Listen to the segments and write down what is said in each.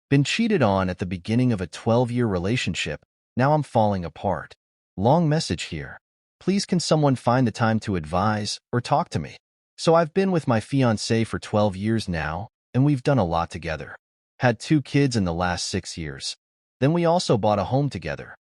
Been cheated on at the beginning of a 12-year relationship. Now I'm falling apart. Long message here. Please can someone find the time to advise or talk to me? So I've been with my fiancé for 12 years now, and we've done a lot together. Had 2 kids in the last 6 years. Then we also bought a home together.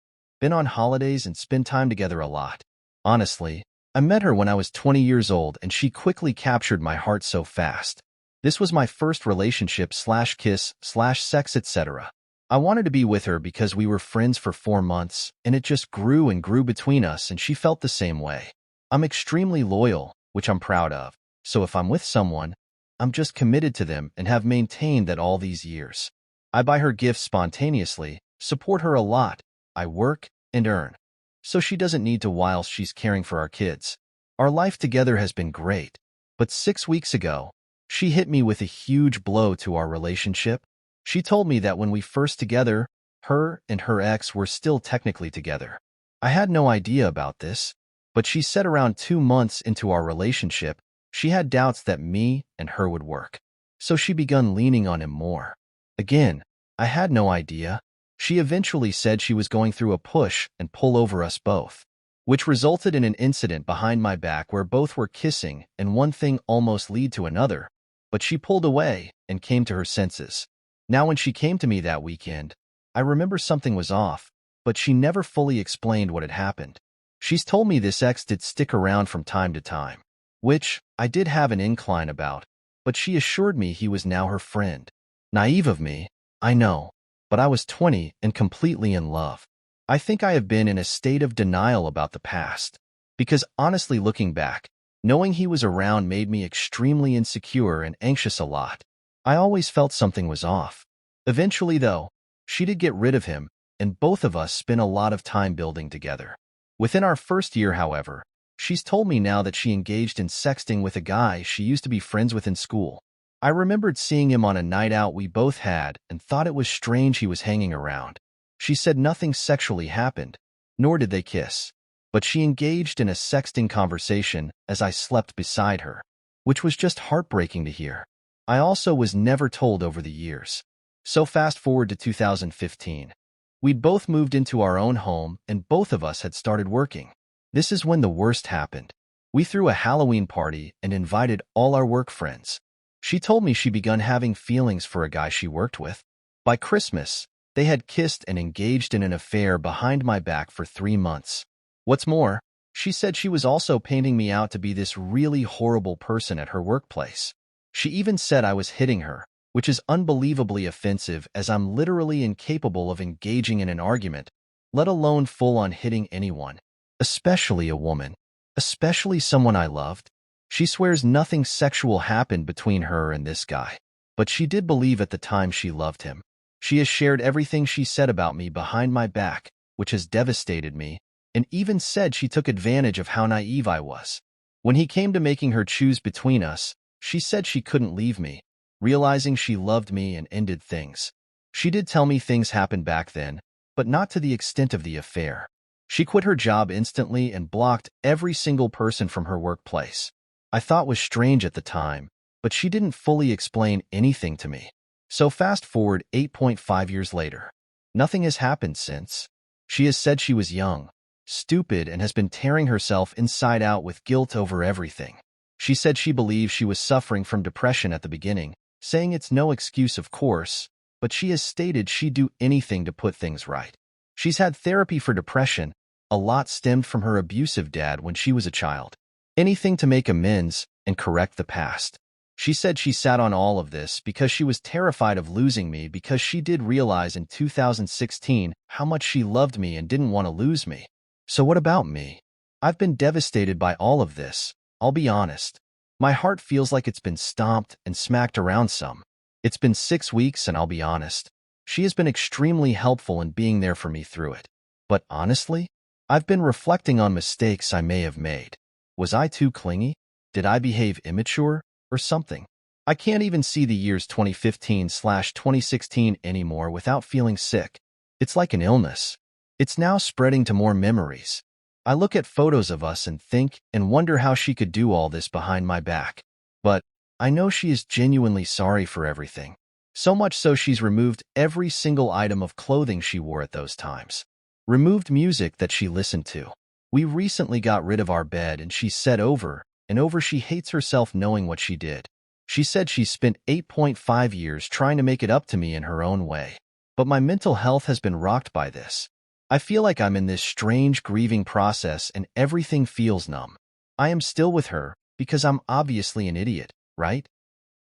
Been on holidays and spent time together a lot. Honestly, I met her when I was 20 years old and she quickly captured my heart so fast. This was my first relationship slash kiss slash sex etc. I wanted to be with her because we were friends for 4 months and it just grew and grew between us and she felt the same way. I'm extremely loyal, which I'm proud of. So if I'm with someone, I'm just committed to them and have maintained that all these years. I buy her gifts spontaneously, support her a lot. I work and earn. So she doesn't need to whilst she's caring for our kids. Our life together has been great. But 6 weeks ago, she hit me with a huge blow to our relationship. She told me that when we first together, her and her ex were still technically together. I had no idea about this, but she said around 2 months into our relationship, she had doubts that me and her would work. So she begun leaning on him more. Again, I had no idea. She eventually said she was going through a push and pull over us both, which resulted in an incident behind my back where both were kissing and one thing almost led to another, but she pulled away and came to her senses. Now when she came to me that weekend, I remember something was off, but she never fully explained what had happened. She's told me this ex did stick around from time to time, which I did have an incline about, but she assured me he was now her friend. Naive of me, I know, but I was 20 and completely in love. I think I have been in a state of denial about the past, because honestly looking back, knowing he was around made me extremely insecure and anxious a lot. I always felt something was off. Eventually though, she did get rid of him, and both of us spent a lot of time building together. Within our first year, however, she's told me now that she engaged in sexting with a guy she used to be friends with in school. I remembered seeing him on a night out we both had and thought it was strange he was hanging around. She said nothing sexually happened, nor did they kiss, but she engaged in a sexting conversation as I slept beside her, which was just heartbreaking to hear. I also was never told over the years. So fast forward to 2015. We'd both moved into our own home and both of us had started working. This is when the worst happened. We threw a Halloween party and invited all our work friends. She told me she begun having feelings for a guy she worked with. By Christmas, they had kissed and engaged in an affair behind my back for 3 months. What's more, she said she was also painting me out to be this really horrible person at her workplace. She even said I was hitting her, which is unbelievably offensive as I'm literally incapable of engaging in an argument, let alone full-on hitting anyone, especially a woman, especially someone I loved. She swears nothing sexual happened between her and this guy, but she did believe at the time she loved him. She has shared everything she said about me behind my back, which has devastated me, and even said she took advantage of how naive I was. When he came to making her choose between us, she said she couldn't leave me, realizing she loved me and ended things. She did tell me things happened back then, but not to the extent of the affair. She quit her job instantly and blocked every single person from her workplace. I thought was strange at the time, but she didn't fully explain anything to me. So fast forward 8.5 years later. Nothing has happened since. She has said she was young, stupid, and has been tearing herself inside out with guilt over everything. She said she believes she was suffering from depression at the beginning, saying it's no excuse of course, but she has stated she'd do anything to put things right. She's had therapy for depression. A lot stemmed from her abusive dad when she was a child. Anything to make amends and correct the past. She said she sat on all of this because she was terrified of losing me because she did realize in 2016 how much she loved me and didn't want to lose me. So what about me? I've been devastated by all of this, I'll be honest. My heart feels like it's been stomped and smacked around some. It's been 6 weeks and I'll be honest. She has been extremely helpful in being there for me through it. But honestly, I've been reflecting on mistakes I may have made. Was I too clingy? Did I behave immature? Or something? I can't even see the years 2015/2016 anymore without feeling sick. It's like an illness. It's now spreading to more memories. I look at photos of us and think and wonder how she could do all this behind my back. But I know she is genuinely sorry for everything. So much so she's removed every single item of clothing she wore at those times. Removed music that she listened to. We recently got rid of our bed and she said over and over she hates herself knowing what she did. She said she spent 8.5 years trying to make it up to me in her own way. But my mental health has been rocked by this. I feel like I'm in this strange grieving process and everything feels numb. I am still with her because I'm obviously an idiot, right?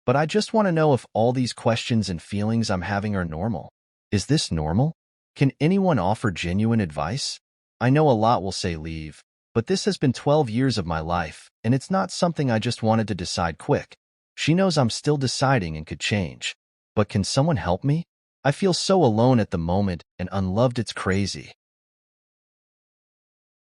But I just want to know if all these questions and feelings I'm having are normal. Is this normal? Can anyone offer genuine advice? I know a lot will say leave, but this has been 12 years of my life, and it's not something I just wanted to decide quick. She knows I'm still deciding and could change. But can someone help me? I feel so alone at the moment and unloved it's crazy.